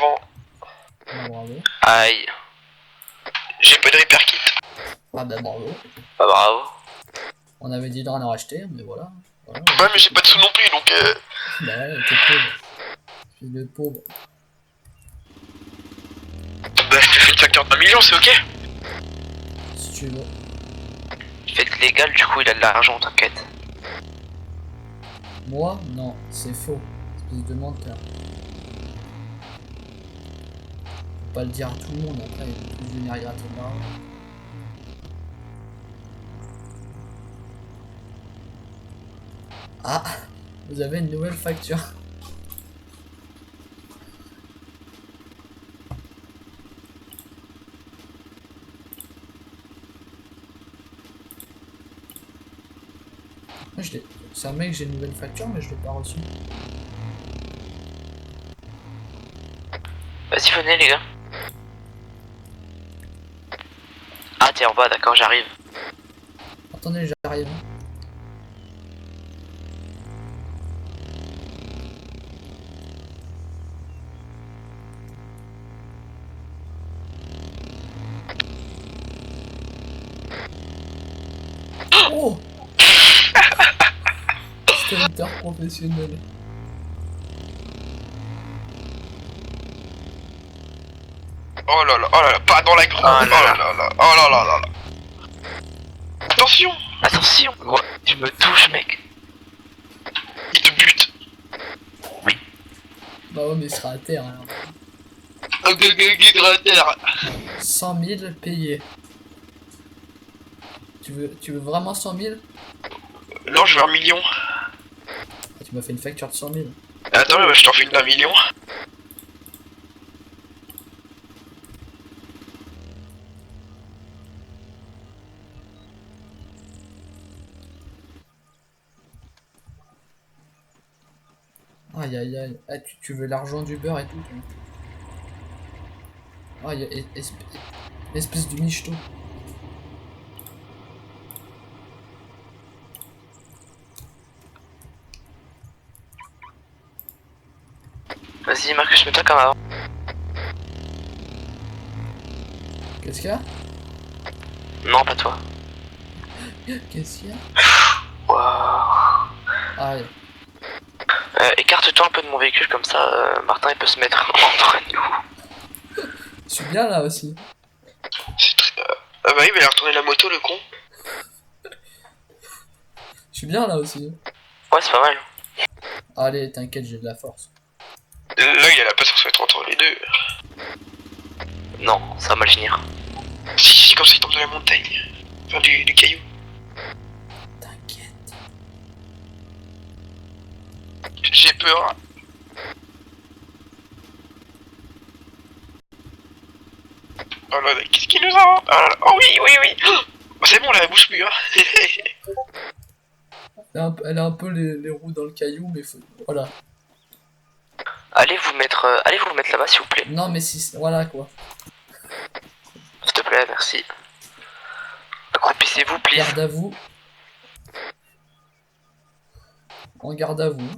avant. Ah, bravo. Aïe. J'ai pas de repair kit. Ah bah bravo. Bah bravo. On avait dit d'en racheter, mais voilà. Voilà, Ouais, mais j'ai pas de sous non plus, donc Bah ouais, t'es pauvre. Fils de pauvre. bah je te fais une facture d'1 million, c'est ok? Si tu veux. Il fait légal, du coup il a de l'argent, t'inquiète. Moi, non, c'est faux. Espèce de menteur. Faut pas le dire à tout le monde, après ils vont tous venir gratter de l'argent. Ah, vous avez une nouvelle facture. Moi, c'est un mec, j'ai une nouvelle facture, mais je l'ai pas reçue. Vas-y, venez les gars. Ah t'es en bas, d'accord, j'arrive. Attendez, j'arrive. Oh, Stunter professionnel. oh là là, pas dans la grue. Ah Oh là là là, oh là là là là. Attention, Attention, ouais, tu me touches mec. il te bute. Bah ouais, mais il sera à terre alors. Terre. 100 000 payés. Tu veux vraiment 100 000? Non, je veux 1 million. Ah, tu m'as fait une facture de 100 000. Attends, je t'en file d'1 million. Aïe aïe aïe. Ah, tu veux l'argent du beurre et tout, toi. Ah, il y a espèce de michto. Vas-y Marcus, mets-toi comme avant. Qu'est-ce qu'il y a? Non, pas toi. Qu'est-ce qu'il y a? Waouh. Aïe. Écarte-toi un peu de mon véhicule comme ça, Martin il peut se mettre entre nous. Je suis bien là aussi. C'est très... Ah bah oui, mais il a retourné la moto, le con. Je suis bien là aussi. Ouais, c'est pas mal. Allez, t'inquiète, j'ai de la force. Là, il a la passion se mettre entre les deux. Non, ça va mal finir. Si, comme ça, il tombe de la montagne. Enfin, du caillou. T'inquiète. J'ai peur. Oh là là, qu'est-ce qu'il nous a? Oh, là là. Oh oui, oui, oui. Oh, c'est bon, là, elle bouge plus, hein. Elle a un peu les roues dans le caillou, mais faut... Voilà. Allez vous mettre là-bas s'il vous plaît. Non, mais si... Voilà, quoi. S'il te plaît, merci. Accroupissez-vous, please. Garde à vous. En garde à vous.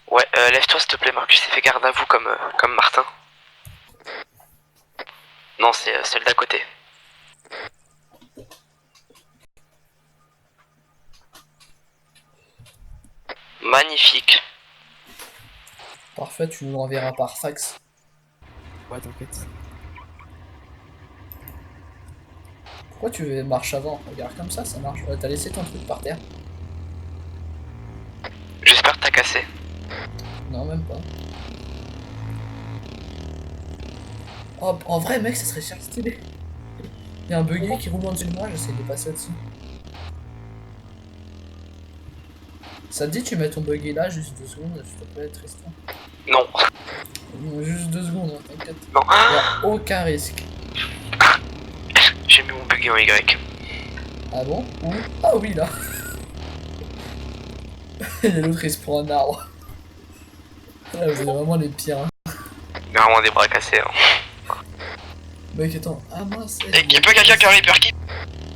Ouais, lève-toi s'il te plaît, Marcus, et fais garde à vous comme Martin. Non, c'est celle d'à côté. Magnifique. Parfait, tu nous l'enverras par fax. Ouais, t'inquiète. Pourquoi tu veux marche avant? Regarde comme ça marche. Ouais, t'as laissé ton truc par terre? J'espère que t'as cassé. Non, même pas. Oh, en vrai, mec, ça serait cher stylé. Il y a un buggy qui roule en dessus de moi, j'essaie de passer au-dessus. Ça te dit, tu mets ton buggy là, juste 2 secondes, s'il te plaît, Tristan? Non. Non, juste 2 secondes, hein, t'inquiète. Non. Il y a aucun risque. J'ai mis mon buggy en Y. Ah bon? Où? Ah oui, là. Il y a l'autre, il se prend un arbre. Ah, vous êtes vraiment les pires, hein. Il y a vraiment des bras cassés. Hein. Mec, attends. Ah mince. Et y'a pas quelqu'un qui a un repair kit?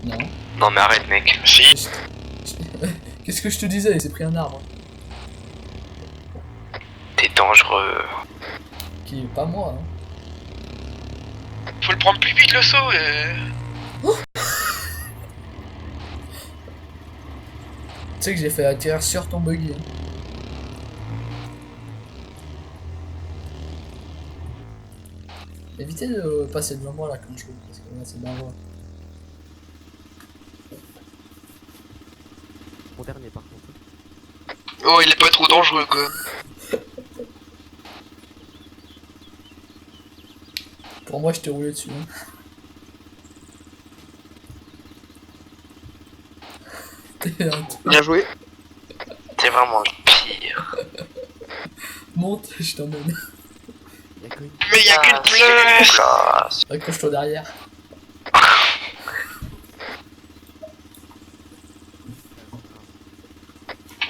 Non. Non mais arrête mec. Si. Qu'est-ce que je te disais? Il s'est pris un arbre. T'es dangereux. dangereux. Qui est pas moi, hein. Faut le prendre plus vite le saut. Tu sais que j'ai fait atterrir sur ton buggy. Hein. Évitez de passer devant moi là quand je roule, parce que là c'est dangereux. Mon dernier par contre. Oh, il est pas trop dangereux quoi. Pour moi je t'ai roulé dessus. Hein. T'es un Bien joué. T'es vraiment le pire. monte, je t'emmène. Y'a que une Mais y a qu'une place. place. Accroche-toi derrière.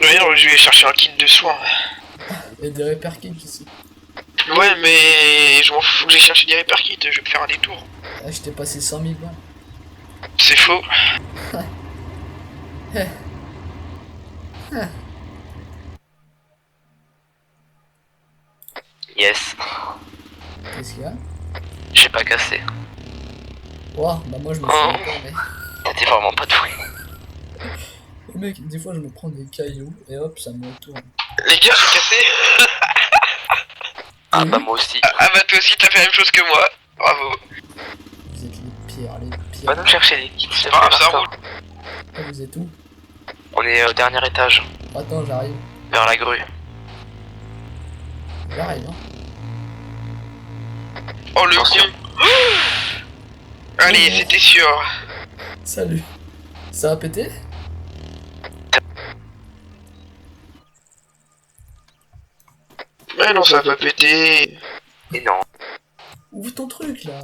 D'ailleurs, je vais chercher un kit de soins. Et des repair kits ici. Ouais, mais je m'en fous, faut que j'ai cherché des repair kits, je vais me faire un détour. Ah, je t'ai passé 100 000 balles. C'est faux. Yes. Qu'est-ce qu'il y a? J'ai pas cassé. Ouah, bah moi je me fais Oh. encore, mais... T'es vraiment pas doué. Mec, des fois je me prends des cailloux et hop, ça me retourne. Les gars, j'ai cassé. Ah Oui. bah moi aussi. Ah bah toi aussi, t'as fait la même chose que moi. Bravo. Vous êtes les pires, les pires. Va nous chercher des kits. s'il te Ah, plaît, ça Martin. roule. Ah, vous êtes où? On est au dernier étage, Attends, j'arrive. vers la grue. J'arrive, hein. Oh le Attention. con. Allez, Oh. c'était sûr. Salut. Ça a pété? Mais non, ça va pas péter. Et non. Ouvre ton truc là.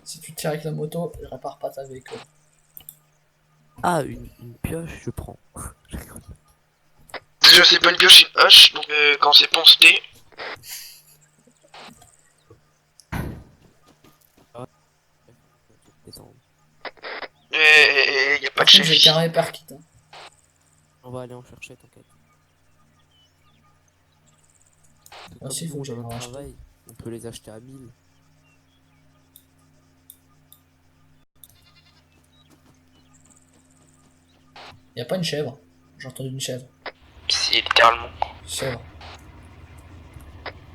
Si tu tires avec la moto, je répare pas ta véhicule. Ah, une pioche, je prends. Déjà, c'est pas une pioche, c'est une hache, donc quand c'est ponceté. Descends. Y a pas Par de contre, chef j'ai ici. qu'un repair kit. Hein. On va aller en chercher, t'inquiète. Moi aussi, il faut que j'aille en acheter. travail, on peut les acheter à 1000. Y a pas une chèvre. J'ai entendu une chèvre. Si, littéralement. Chèvre.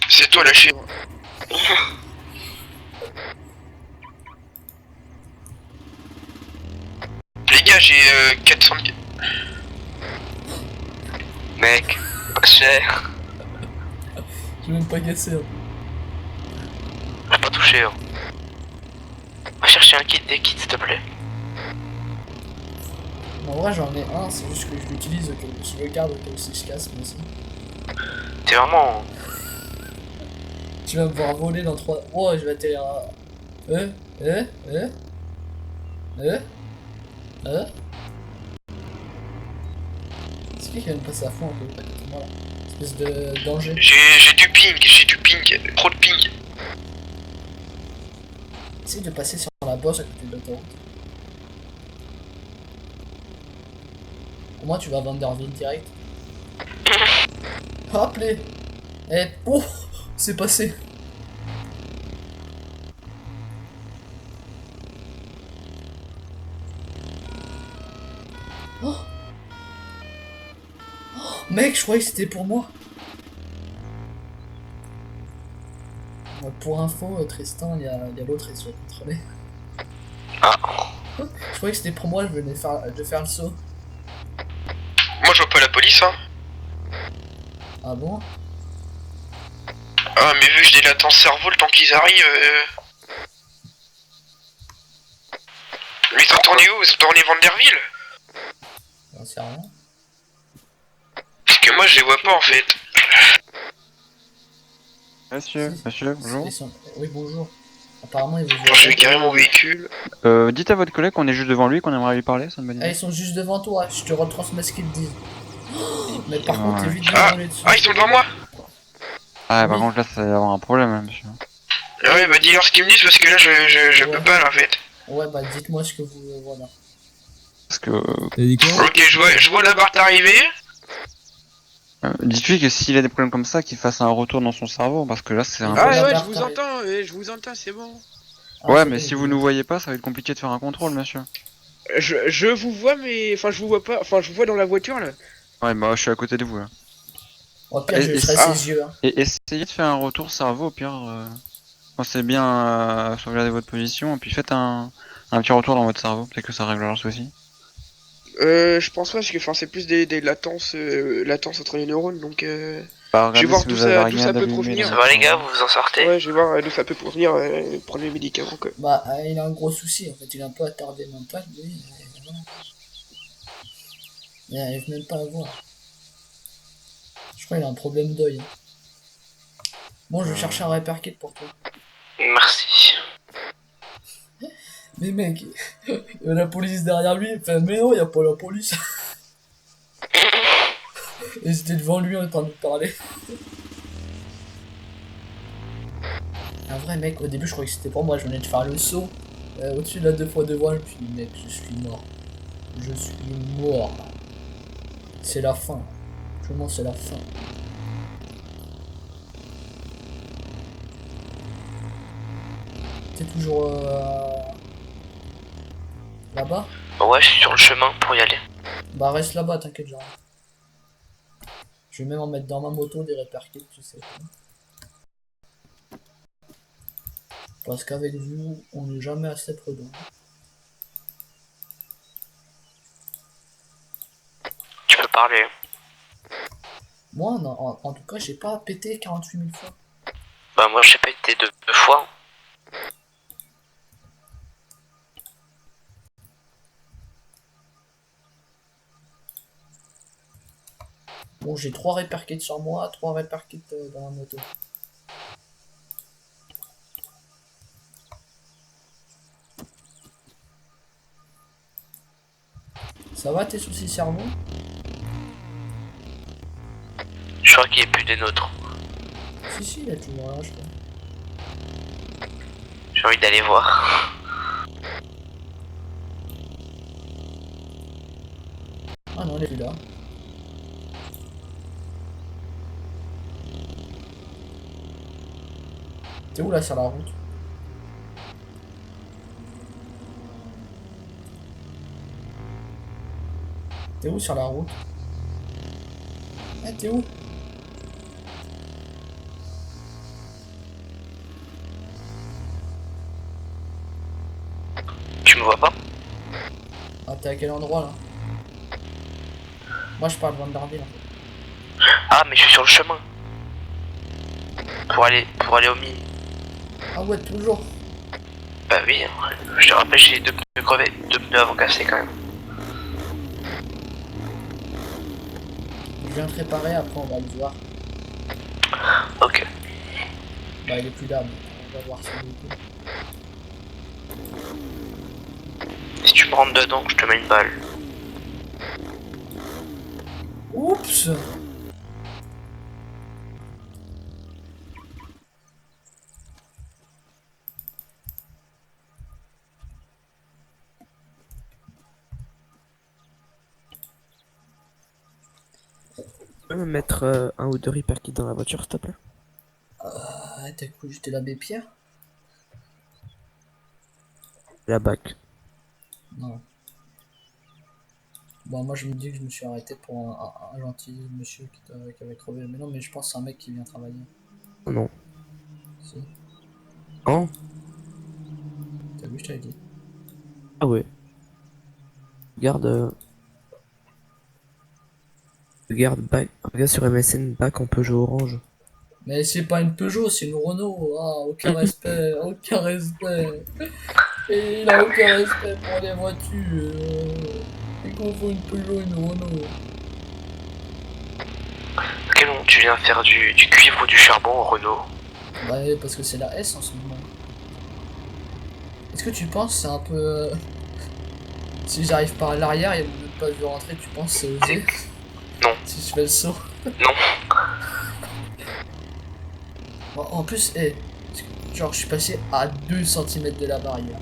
C'est toi la chèvre. Les gars, j'ai 400 000. Mec, pas cher. J'ai même pas cassé. Hein. J'ai pas touché. Hein. Va chercher un kit, des kits s'il te plaît. En vrai, j'en ai un, c'est juste que je l'utilise, je le garde au cas où si je casse, moi aussi. T'es vraiment. Tu vas me voir voler dans 3... Oh, je vais atterrir à... C'est qui va me passer à fond un peu à côté de moi là? Espèce de danger. J'ai du ping, trop de ping. Essaye de passer sur la bosse à côté de l'autoroute. Au moins tu vas à Vanderville direct. Rappelez. Eh, oh, c'est passé. Oh. Oh, mec, je croyais que c'était pour moi. Pour info, Tristan, il y a l'autre, il se fait contrôler. Ah. Je croyais que c'était pour moi, je venais de faire le saut. Moi, je vois pas la police, hein. Ah bon? Ah, mais vu que je délate ton cerveau le temps qu'ils arrivent. Mais ils sont tournés où? Ils sont tournés Vanderville? J'en sais rien. Parce que moi, je les vois pas en fait. Monsieur, Si. monsieur, bonjour. Oui, bonjour. Apparemment, ils vous Bon, je vais garer mon véhicule. Dites à votre collègue qu'on est juste devant lui, qu'on aimerait lui parler, ça me bonne Ah, idée. ils sont juste devant toi, je te retransmets ce qu'ils te disent. Mais par Ouais. contre, évite de Ah, rouler dessus. ah, ils sont devant moi. Ah, par oui. contre, là, ça va y avoir un problème, hein, monsieur. Ah ouais, bah dis-leur ce qu'ils me disent parce que là, je peux pas là en fait. Ouais, bah dites-moi ce que vous... voilà. Parce que T'as dit quoi? Ok, je vois la barre arriver. dites-lui que s'il a des problèmes comme ça, qu'il fasse un retour dans son cerveau, parce que là c'est Il un voit peu. la Ouais, barre arriver. je vous entends, c'est bon. Ah, Ouais, c'est mais bon, si il vous est nous là. voyez pas, ça va être compliqué de faire un contrôle, monsieur. Je vous vois, mais enfin, je vous vois pas. Enfin, je vous vois dans la voiture là. Ouais, bah je suis à côté de vous là. Au pire, Et, je et, serai Ah, ses yeux. Hein. et essayez de faire un retour cerveau, au pire. Pensez bien à sauvegarder votre position, et puis faites un petit retour dans votre cerveau, peut-être que ça réglera le souci. je pense pas, parce que enfin, c'est plus des latences, latences entre les neurones, donc Bah, je vais regardez voir si vous avez d'où rien ça peut d'allumé dans provenir. Ça votre va les gars, cerveau. vous vous en sortez? Ouais, je vais voir d'où ça peut provenir, prendre les médicaments quoi. Bah, il a un gros souci. En fait, il est un peu attardé mental, lui. Voilà. Il arrive même pas à voir. Je crois qu'il a un problème d'œil. Hein. Bon, je cherche un repair kit pour toi. Merci. Mais mec, il y a la police derrière lui. Enfin, mais non, il y a pas la police. Et c'était devant lui en train de parler. Un vrai mec, au début, je croyais que c'était pour moi. Je venais de faire le saut au-dessus de la 2x2 voies. Je me suis dit, mec, je suis mort. Je suis mort. C'est la fin. Comment c'est la fin? T'es toujours là-bas? Ouais, je suis sur le chemin pour y aller. Bah reste là-bas, t'inquiète, j'arrive. Je vais même en mettre dans ma moto des repair kits, tu sais. Parce qu'avec vous, on n'est jamais assez prudent. Tu peux parler. Moi, non, en tout cas, j'ai pas pété 48 000 fois. Bah moi j'ai pas été deux fois. Bon, j'ai 3 repair kits sur moi, 3 repair kits dans la moto. Ça va tes soucis cerveau? Je crois qu'il est plus des nôtres. Si, il est toujours là, je crois. J'ai envie d'aller voir. Ah non, il est plus là. T'es où là sur la route? T'es où sur la route? Ah, t'es où? Tu me vois pas? Ah, t'es à quel endroit là? Moi je parle de Vanderbilt en fait. Ah mais je suis sur le chemin. Pour aller au mine. Ah ouais, toujours. Bah oui, je te rappelle j'ai 2 pneus crevés, 2 pneus avant cassés quand même. Je viens te réparer, après on va le voir. Ok. Bah il est plus là, mais on va voir si il est. Si tu me rentres dedans, je te mets une balle. Oups! Tu peux me mettre un ou deux repair kits dans la voiture, s'il te plaît? Ah, t'as cru que j'étais l'abbé Pierre? La bac. Non. Bon, moi je me dis que je me suis arrêté pour un gentil monsieur qui avait crevé. Mais non, mais je pense que c'est un mec qui vient travailler. Oh non. Si. Oh? T'as vu, je t'avais dit. Ah ouais. Regarde, regarde, bac. Regarde sur MSN, bac en Peugeot orange. Mais c'est pas une Peugeot, c'est une Renault. Ah, aucun respect, aucun respect. Et il a aucun respect pour les voitures. Il confond une Peugeot et une Renault. Quel moment tu viens faire du cuivre ou du charbon au Renault? Bah, parce que c'est la S en ce moment. Est-ce que tu penses c'est un peu. Si j'arrive par l'arrière et ne pas vu rentrer, tu penses c'est osé? Non. Si je fais le saut. Non. En plus, genre je suis passé à 2 cm de la barrière.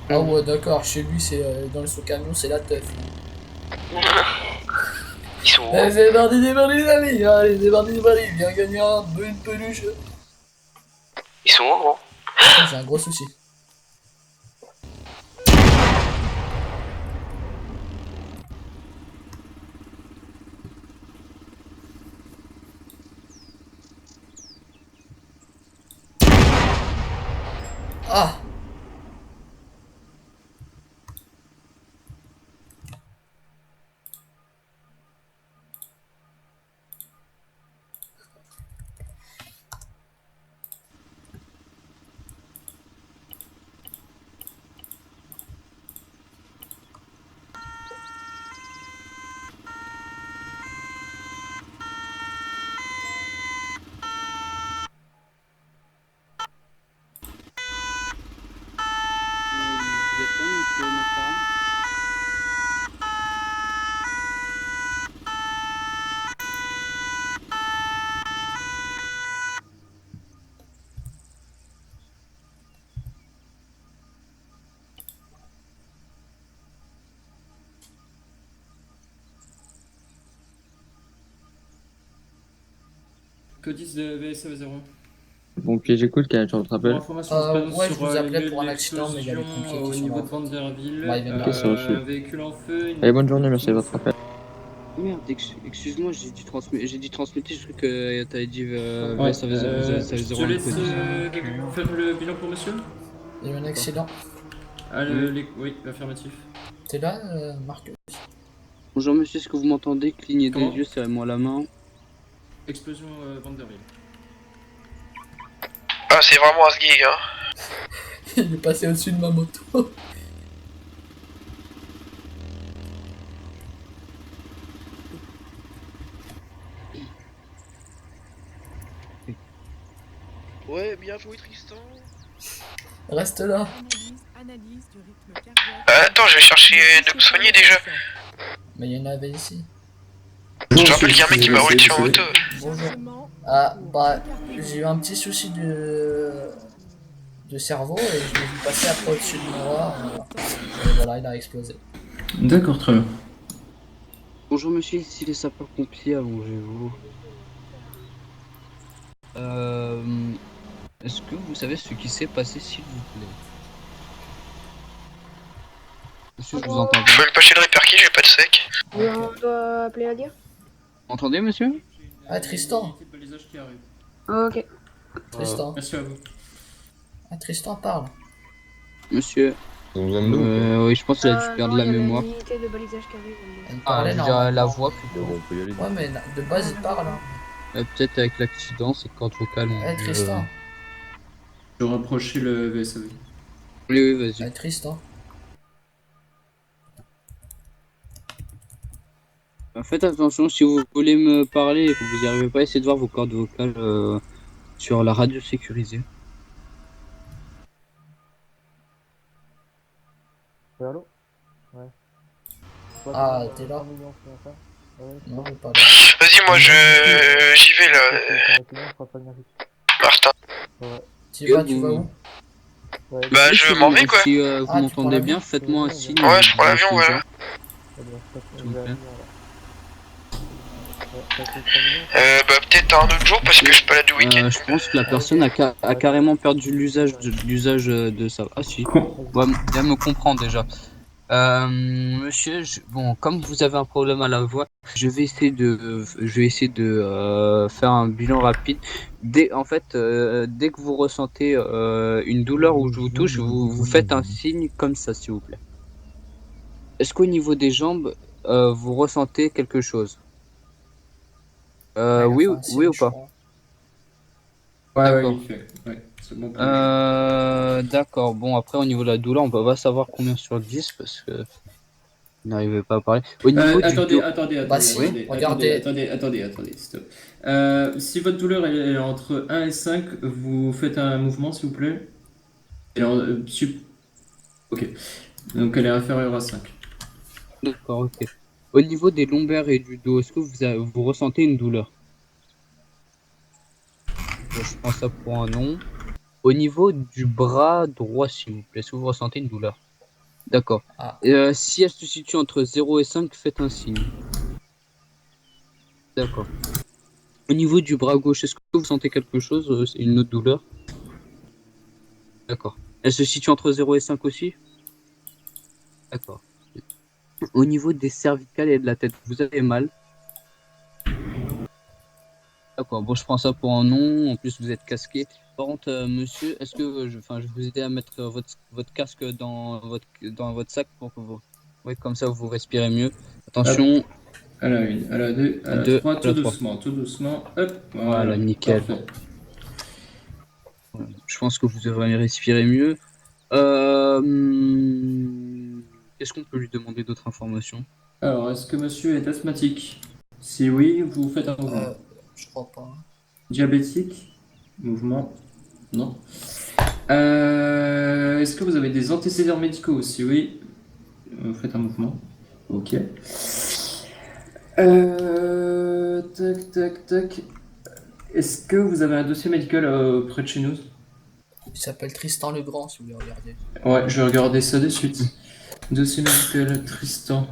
Ah ouais, d'accord, chez lui, c'est dans son camion, c'est la teuf. Ils sont Allez, hauts. c'est parti les amis. Allez, c'est parti, viens gagner une peluche. Ils sont hauts, gros. Attends, j'ai un gros souci. Ah! Vous êtes là, monsieur Macaron? Codis de VSA0. Bon, ok, j'écoute, quel genre de Pour rappel? information, on se présente Ouais, je sur vous appelais le pour un lieu de accident, mais il y a les l'explosion, pompiers qui au sont niveau là. de Vanderville. Ouais, ils viennent de ça reçu. Un véhicule en feu. une Allez, bonne journée, moto merci de votre qui- appel. Merde, excuse-moi, j'ai dit transmettre, je crois que t'avais dit Ouais, ça faisait je 0 te laisse faire le bilan pour monsieur. Il y a eu un accident. Ah, Oui. oui, affirmatif. T'es là, Marc? Bonjour monsieur, est-ce que vous m'entendez? Clignez des Comment yeux, serrez-moi la main. Explosion Vanderville. Ah, c'est vraiment un sgig, hein. Il est passé au-dessus de ma moto. Ouais, bien joué, Tristan. Reste là. Analyse du rythme cardiaque. Attends, je vais chercher de me soigner déjà. Mais il y en avait ici. Je te rappelle qu'il y a un mec qui m'a roulé dessus en moto. Bonjour. Ah, bah, j'ai eu un petit souci de cerveau et je l'ai vu passer après au-dessus de moi. Et voilà, il a explosé. D'accord, très bien. Bonjour monsieur, ici les sapeurs-pompiers, allongez-vous. Est-ce que vous savez ce qui s'est passé, s'il vous plaît? Monsieur, je vous entends Faut bien. même pas chez le réperquis, j'ai pas de sec. On doit appeler Nadia. Vous m'entendez, monsieur? Ah, Tristan. Petite balisage qui arrive. Ok. Tristan. Merci à vous. Ah, Tristan parle. Monsieur, Vous avez besoin de nous? oui, je pense qu'il a dû perdre non, la il y a mémoire. l'unité de balisage qui arrive. Il Ah, parlait je veux dire, normalement. la voix plutôt. Bon, on peut y aller. Ouais, mais de base, il parle. Hein. Peut-être avec l'accident, c'est cordes vocales. Eh, Tristan. Je vais rapprocher le VSAV. Oui, vas-y. Eh, Tristan. Faites attention, si vous voulez me parler et que vous n'y arrivez pas, essayez de voir vos cordes vocales sur la radio sécurisée. Ah, t'es là? Non, il est pas là. Vas-y, moi j'y vais là. Martin. Tu vas où? Bah, je m'en vais quoi. Si vous Ah, tu prends m'entendez l'avion? bien, faites-moi un signe. Ouais, je prends l'avion, voilà. S'il vous plaît. Bah, peut-être un autre jour parce que je suis pas là du week-end. Je pense que la personne a carrément perdu l'usage de sa... Ah si, ouais, bien me comprend déjà. Monsieur, bon, comme vous avez un problème à la voix, je vais essayer de faire un bilan rapide. Dès que vous ressentez une douleur où je vous touche, vous faites un signe comme ça, s'il vous plaît. Est-ce qu'au niveau des jambes, vous ressentez quelque chose? Ouais, Oui, enfin, oui ou je pas? crois. D'accord. il fait. Ouais, c'est bon. D'accord. Bon, après, au niveau de la douleur, on peut pas savoir combien sur 10 parce que vous n'arrivez pas à parler. Au niveau du dos... Bah si, regardez. Attendez, stop. Si votre douleur est entre 1 et 5, vous faites un mouvement, s'il vous plaît. Et alors, ok. Donc elle est inférieure à 5. D'accord, ok. Au niveau des lombaires et du dos, est-ce que vous ressentez une douleur? Bon, je prends ça pour un non. Au niveau du bras droit, s'il vous plaît, est-ce que vous ressentez une douleur? D'accord. Ah. Si elle se situe entre 0 et 5, faites un signe. D'accord. Au niveau du bras gauche, est-ce que vous sentez quelque chose? C'est une autre douleur? D'accord. Elle se situe entre 0 et 5 aussi? D'accord. Au niveau des cervicales et de la tête, vous avez mal? D'accord. Bon, je prends ça pour un non. En plus, vous êtes casqué. Par contre, monsieur, est-ce que je vais vous aider à mettre votre casque dans votre sac pour que vous... Oui, comme ça, vous respirez mieux. Attention. À la 1, à la 2, à la 2, 3, à la 3. tout doucement. Hop, Voilà, nickel. Parfait. Je pense que vous devrez respirer mieux. Est-ce qu'on peut lui demander d'autres informations? Alors, est-ce que monsieur est asthmatique? Si oui, vous faites un mouvement. Je crois pas. Diabétique? Mouvement? Non. Est-ce que vous avez des antécédents médicaux? Si oui, vous faites un mouvement. Ok. Tac, tac, tac. Est-ce que vous avez un dossier médical près de chez nous? Il s'appelle Tristan Legrand, si vous voulez regarder. Ouais, je vais regarder ça de suite. Dossier médical, Tristan.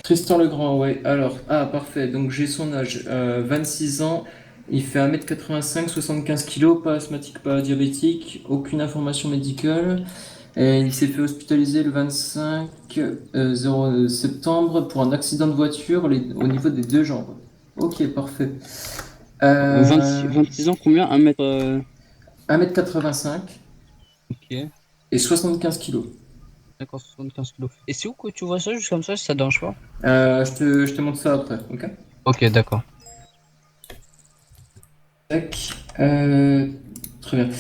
Tristan Legrand, ouais. Alors, parfait. Donc, j'ai son âge. 26 ans. Il fait 1m85, 75 kg, pas asthmatique, pas diabétique, aucune information médicale. Et il s'est fait hospitaliser le 25 septembre pour un accident de voiture au niveau des deux jambes. Ok, parfait. 26 ans, combien? 1m85 Ok. et 75 kg. D'accord, 75 kilos. Et c'est où que tu vois ça, juste comme ça, si ça te dérange pas? Je te montre ça après, ok? Ok, d'accord. Tac. Très bien.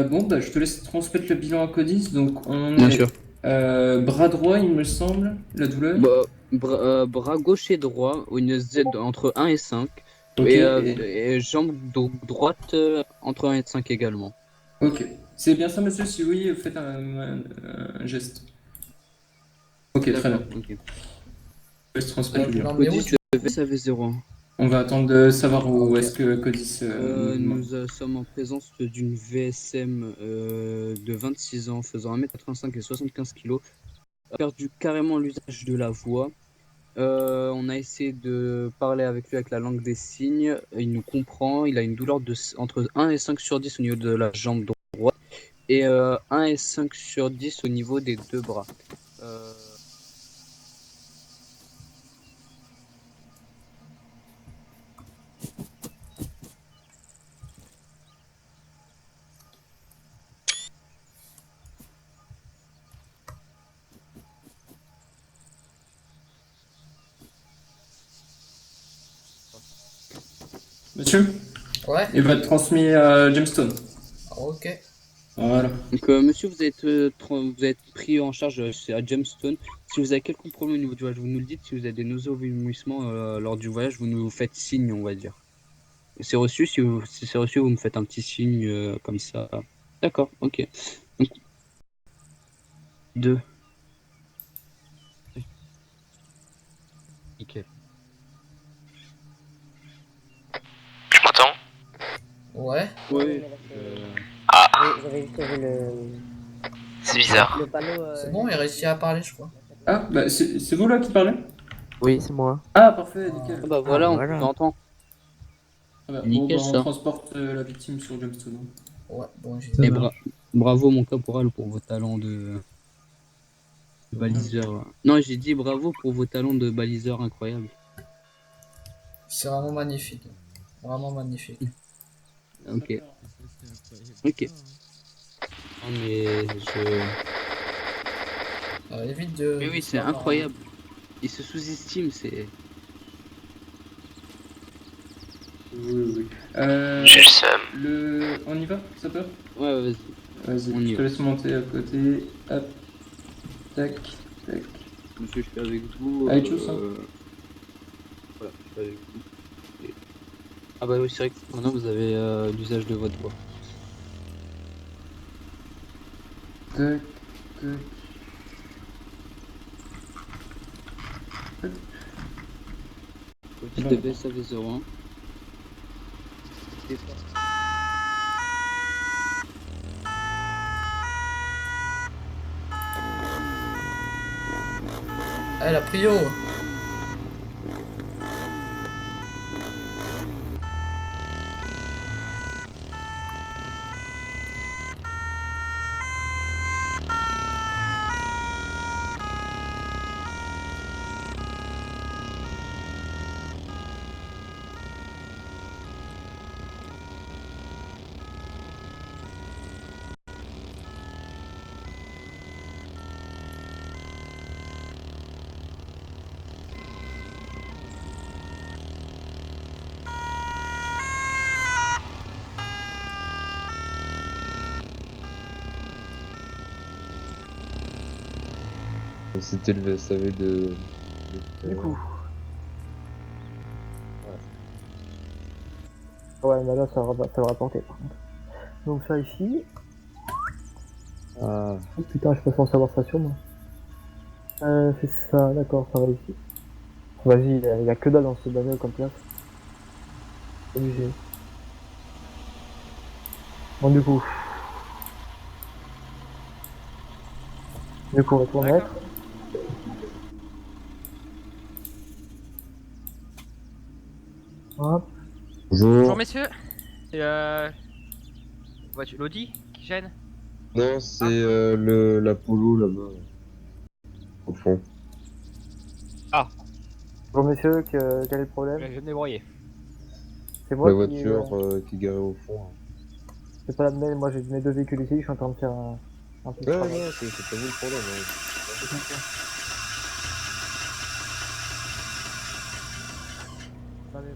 Bon, bah, je te laisse transmettre le bilan à Codis. Donc, on Bien est sûr. bras droit, il me semble, la douleur. Bras gauche et droit, une Z entre 1 et 5. Ok. Et jambe droite entre 1 et 5 également. Ok. C'est bien ça, monsieur? Si oui, faites un geste. Ok, très bien. Ok. Je laisse transmettre le bilan. Codis, ça avait 0. On va attendre de savoir où est-ce que Codis. Nous sommes en présence d'une VSM de 26 ans, faisant 1m85 et 75 kg. A perdu carrément l'usage de la voix. On a essayé de parler avec lui avec la langue des signes. Il nous comprend. Il a une douleur entre 1 et 5 sur 10 au niveau de la jambe droite et 1 et 5 sur 10 au niveau des deux bras. Monsieur? Ouais. Il va être transmis à Jamestown. Ok. Voilà. Donc, monsieur, vous êtes pris en charge à Jamestown. Si vous avez quelques problème au niveau du voyage, vous nous le dites. Si vous avez des nausées ou vomissements lors du voyage, vous nous faites signe, on va dire. C'est reçu. Si c'est reçu, vous me faites un petit signe comme ça. D'accord, ok. Donc, 2. Nickel. Tu m'entends? Ouais. Oui. J'avais juste vu le. C'est bizarre. Le panneau. C'est bon, il a réussi à parler, je crois. Ah, bah, c'est vous là qui parlez? Oui, c'est moi. Ah, parfait, nickel. Bah voilà, voilà. on t'entend. Ah bah, Nickel, bon, bah, on ça. transporte la victime sur Jamestown. Ouais, bon, j'ai. Et bravo, mon caporal, pour vos talents de baliseur. Non, j'ai dit bravo pour vos talents de baliseur incroyables. C'est vraiment magnifique. Vraiment magnifique. Ok. Ok. Non, mais Évite de. Mais oui, c'est incroyable. Il se sous-estime, c'est. Oui. J'ai le seum. On y va, ça peut? Ouais, vas-y. Vas-y, On y je te va. laisse monter à côté. Hop. Tac, tac. Monsieur, je suis avec vous. Allez, tous, hein. Voilà, je suis avec vous. Ah bah oui, c'est vrai que maintenant vous avez l'usage de votre voix. Tac, tac. Petit DB, ça fait 01. Ouais, la prio. C'était le SAV de... Du coup. Ouais, mais là, ça va rapporter, par contre. Donc ça ici. Ah, Oh putain, je suis pas censé savoir ça sur moi. C'est ça, d'accord, ça va ici. Vas-y, il y a que dalle dans ce bagnole comme place. Obligé. Bon, du coup. On va tout remettre. Hop. bonjour. messieurs. C'est voiture l'Audi qui gêne. Non, c'est la Polo là-bas, au fond. Ah, Bonjour messieurs, quel est le problème? je vais me débrouiller. C'est moi La qui. voiture qui est garée au fond. C'est pas la mienne, moi j'ai mes deux véhicules ici, je suis en train de faire un peu de Ouais, travail. non, c'est pas vous le problème. Hein. Allez.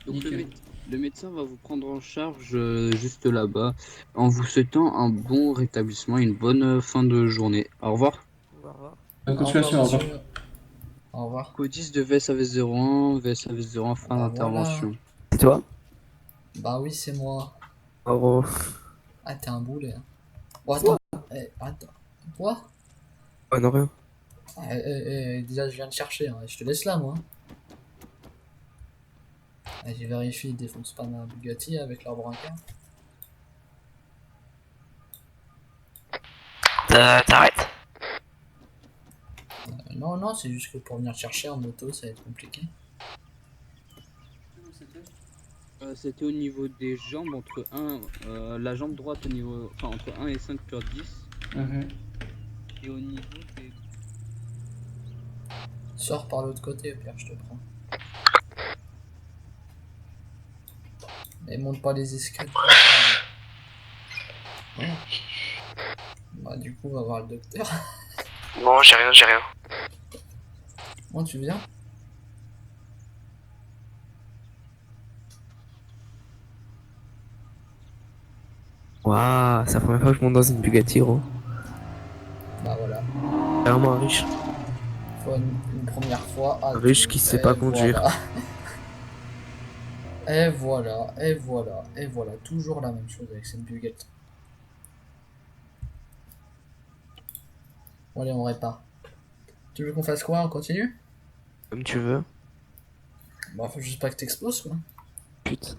Donc Nickel. le médecin va vous prendre en charge juste là-bas en vous souhaitant un bon rétablissement et une bonne fin de journée. Au revoir. Au revoir. Bonne Au revoir, continuation, au revoir. monsieur. Au revoir. Codis de VSAV01, VSAV01 fin Bah voilà. d'intervention. C'est toi? Bah oui, c'est moi. Oh. Ah, t'es un boulet. Hein. Oh, attends. Attends. Quoi? Oh non, rien. Déjà, je viens de chercher. Hein. Je te laisse là, moi. J'ai vérifié, ils défoncent pas ma Bugatti avec leur brancard. T'arrêtes? Non, non, c'est juste que pour venir te chercher en moto, ça va être compliqué. C'était au niveau des jambes entre 1, la jambe droite au niveau, enfin entre 1 et 5 sur 10. Et au niveau des... Sors par l'autre côté, au pire, je te prends. Et monte pas les escaliers. Ouais. Bah, du coup, on va voir le docteur. Non, j'ai rien, j'ai rien. Bon, tu viens? Waouh, c'est la première fois que je monte dans une Bugatti, gros. Bah voilà. Vraiment un riche. Faut une première fois. Ah, Un riche qui sait pas conduire. voilà. Et voilà, et voilà, et voilà. Toujours la même chose avec cette Bugatti. Bon, allez, on répare. Tu veux qu'on fasse quoi? On continue? Comme tu veux. Bah, faut juste pas que t'exploses, quoi. Putain.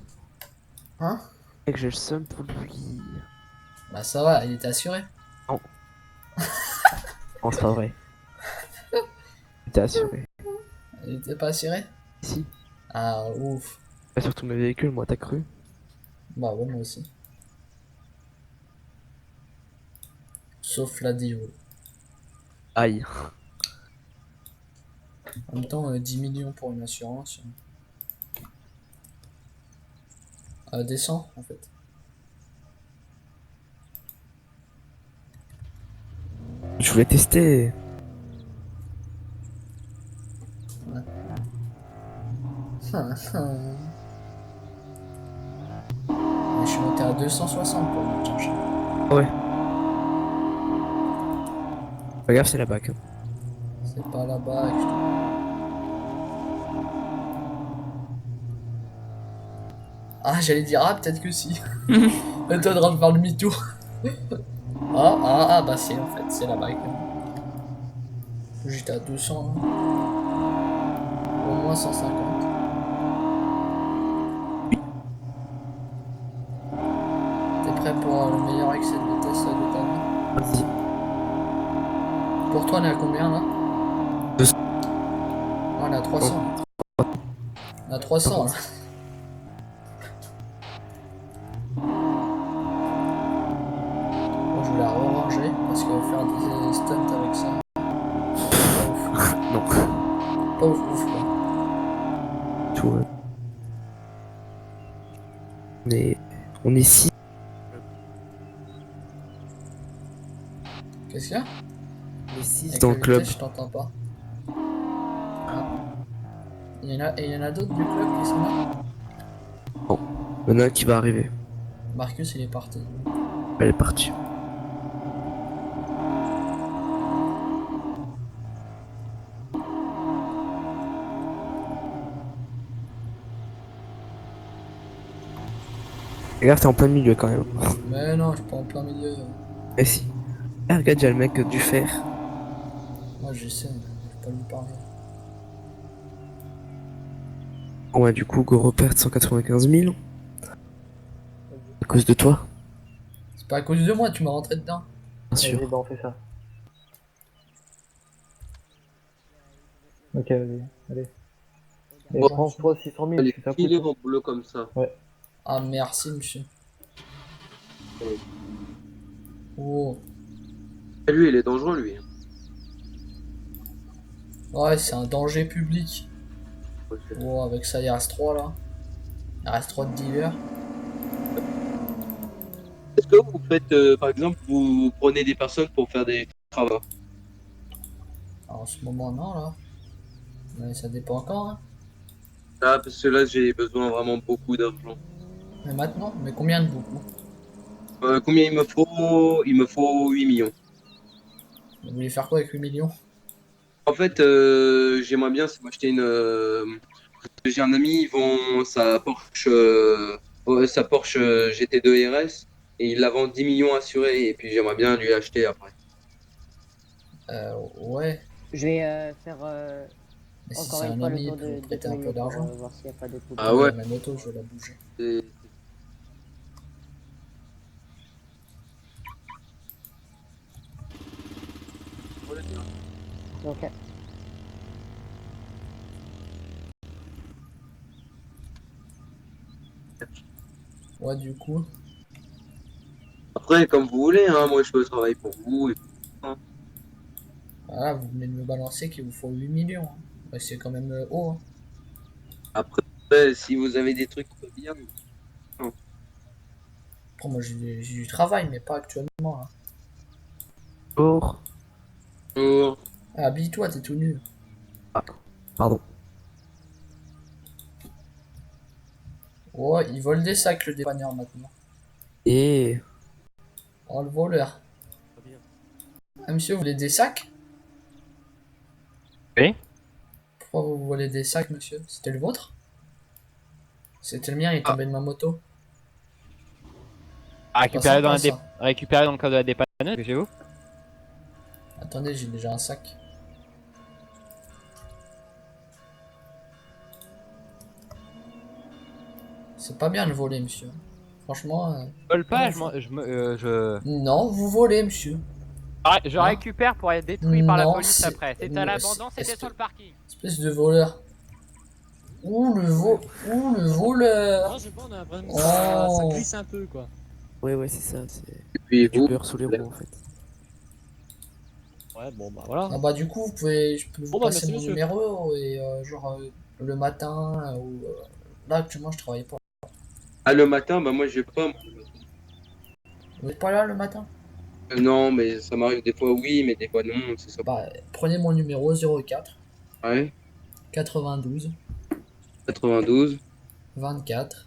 Hein? Et que j'ai le seum pour lui. Bah, ça va, il était assuré. Non. Non, c'est pas vrai. T'es assuré. Il était pas assuré? Si. Ah, ouf. Pas sur tous mes véhicules, moi, t'as cru? Bah, ouais, moi aussi. Sauf la Dio. Aïe. En même temps, 10 millions pour une assurance. Descend, en fait. Je voulais tester. Ouais. Je suis monté à 260 pour le chercher. Ouais. Fais gaffe, c'est la bac. C'est pas là-bas. Ah, j'allais dire, ah, peut-être que si. Le temps de faire le demi-tour. Bah c'est en fait, c'est la bike. J'étais à 200. Hein. Au moins 150. T'es prêt pour le meilleur excès de vitesse de ta vie? Vas-y. Pour toi, on est à combien là? 200. On est à 300. On est à 300 là. Bon, je vais la re-ranger parce que faire des stunts avec ça. Non. Pas ouf, ouf quoi. Tout. On est 6. Qu'est-ce qu'il y a? On est 6 Avec dans la le club. vitesse, je t'entends pas. Ah. Il y en a d'autres du club qui sont là? Bon. Il y en a un qui va arriver. Marcus il est parti. Elle est partie. Regarde, t'es en plein milieu quand même. Mais non, je suis pas en plein milieu. Mais si. Ah, regarde, il y a le mec du fer. Moi j'essaie, je vais pas lui parler. Ouais, du coup, go repère de 195 000. À cause de toi, C'est pas à cause de moi, tu m'as rentré dedans. bien sûr. Vas-y, bah on fait ça. Ok, vas-y, allez. Et Bon. prends 600 000, Allez, si ça coûte. filez vos boulots comme ça. Ouais. Ah merci monsieur. Oh. Lui, il est dangereux, lui. Ouais, c'est un danger public. Oh, avec ça, il reste 3 là. Il reste 3 de dealers. Est-ce que vous faites, par exemple, vous prenez des personnes pour faire des travaux? Alors, en ce moment, non là. Mais ça dépend encore. Hein. Ah, parce que là, j'ai besoin vraiment beaucoup d'argent. Mais maintenant, mais combien de beaucoup? Combien il me faut? Il me faut 8 millions. Vous voulez faire quoi avec 8 millions? En fait, j'aimerais bien m'acheter une. J'ai un ami, ils vont sa Porsche GT2 RS et il la vend 10 millions assurés et puis j'aimerais bien lui acheter après. Ouais. Je vais faire Mais si encore c'est une un fois le ami, tour il peut vous de prêter un peu Tommy pour d'argent. voir s'il n'y a pas d'autres Ah ouais. Ma moto, je vais la bouger. Et- Ok. Ouais, du coup. Après, comme vous voulez, hein, moi je peux travailler pour vous. Voilà, vous venez de me balancer qu'il vous faut 8 millions. Hein. Ouais, c'est quand même haut. Hein. Après, si vous avez des trucs bien. Après, moi j'ai du travail, mais pas actuellement. Là. Bonjour. Bonjour. Ah, habille-toi, t'es tout nu. Ah, pardon. Ouais, ils volent des sacs le dépanneur maintenant. Et Oh, le voleur. Ah, monsieur, vous voulez des sacs? Oui. Pourquoi vous volez des sacs, monsieur? C'était le vôtre? C'était le mien, il est tombé de ma moto. Récupérer dans, sympa, ça. récupérer dans le cadre de la dépanneuse que chez vous. Attendez, j'ai déjà un sac. C'est pas bien de voler, monsieur. Franchement. Je vole pas, je... Non, vous volez, monsieur. Je Hein? récupère pour être détruit par la Non, police c'est- après. C'était à non, l'abandon, c'est- c'était sur le parking. Espèce de voleur. Ouh, le voleur. Non, je sais pas, on a l'impression Oh. que ça glisse un peu quoi. Ouais, c'est ça. C'est Puis du vous, beurre sous les roues en fait. Ouais, bon bah voilà. Ah bah du coup, je peux vous Bon, bah, passer merci, mon monsieur. numéro et le matin ou là actuellement je travaille pas. Ah, le matin, bah moi j'ai pas. Vous êtes pas là le matin? Non, mais ça m'arrive des fois oui, mais des fois non, c'est ça. Bah prenez mon numéro 04 Ouais, 92 92, 24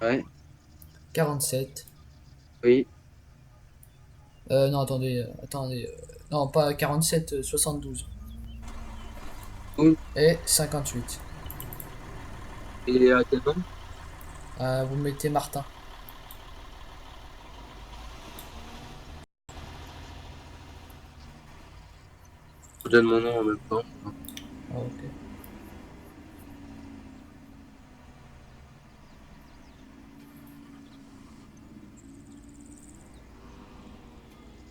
ouais, 47. oui, Non attendez, non pas 47, 72. Oui. Et 58. et à quel nom? Vous mettez Martin. Je donne mon nom en même temps. Ah, ok.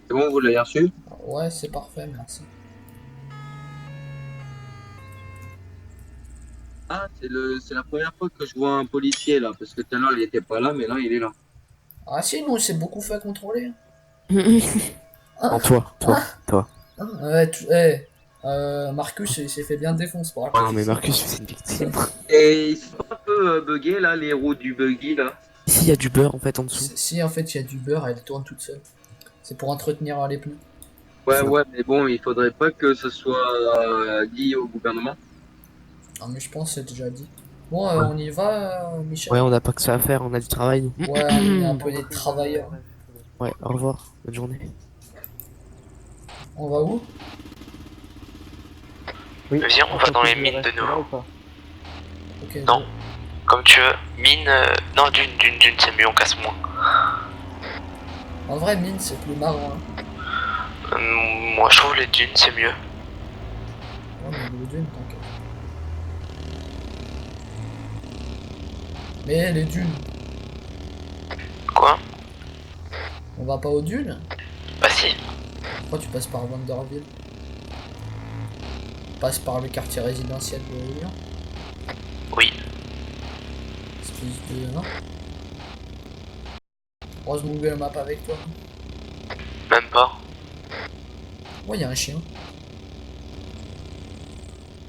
C'est bon, vous l'avez reçu? Ouais, c'est parfait, merci. Ah, c'est la première fois que je vois un policier là, parce que tout à l'heure il était pas là, mais là il est là. Ah si, nous on s'est beaucoup fait contrôler. En toi. Ouais, Marcus il s'est fait bien défoncer par la Ah non, mais Marcus, c'est une victime. Et ils sont un peu buggés là, les roues du buggy là. Ici, il y a du beurre en fait en dessous. Si en fait il y a du beurre, elle tourne toute seule. C'est pour entretenir les pneus. Ouais, mais bon, il faudrait pas que ce soit dit au gouvernement. Ah mais je pense que c'est déjà dit. Bon, on y va, Michel. Ouais, on n'a pas que ça à faire, on a du travail nous. Ouais, on est un peu des travailleurs. Ouais, au revoir, bonne journée. On va où? Oui. Viens, on va dans les continue mines à de rester là nouveau. ou pas Ok. Non. Comme tu veux. Mine. Non, d'une, c'est mieux, on casse moins. En vrai, mine c'est plus marrant. Hein. Moi, je trouve les dunes, c'est mieux. Ouais, mais les dunes, t'inquiète. Mais les dunes, Quoi? on va pas aux dunes? Bah si. Pourquoi tu passes par Vanderville? Tu passes par le quartier résidentiel de Lyon? Oui. Espèce de... Hein? Rose Google Map avec toi. Même pas. Ouais, y a un chien.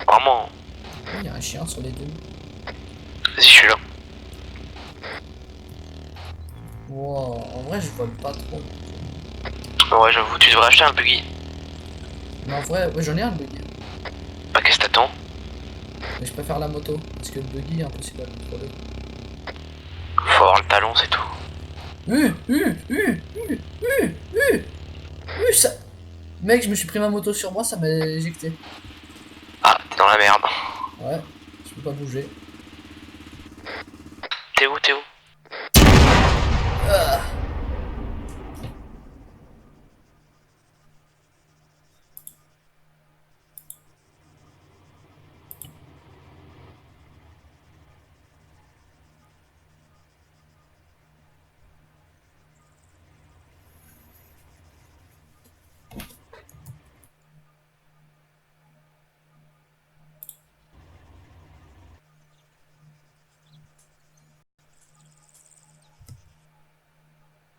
Vraiment. Ouais, y a un chien sur les dunes. Vas-y, je suis là. Wow, en vrai, je vole pas trop. Ouais, j'avoue, tu devrais acheter un buggy. Mais en vrai, ouais, j'en ai un buggy. Bah, qu'est-ce que t'attends? Mais je préfère la moto. Parce que le buggy est impossible à contrôler. Faut avoir le talon, c'est tout. Ça... Mec, je me suis pris ma moto sur moi, ça m'a éjecté. Ah, t'es dans la merde. Ouais, je peux pas bouger. T'es où?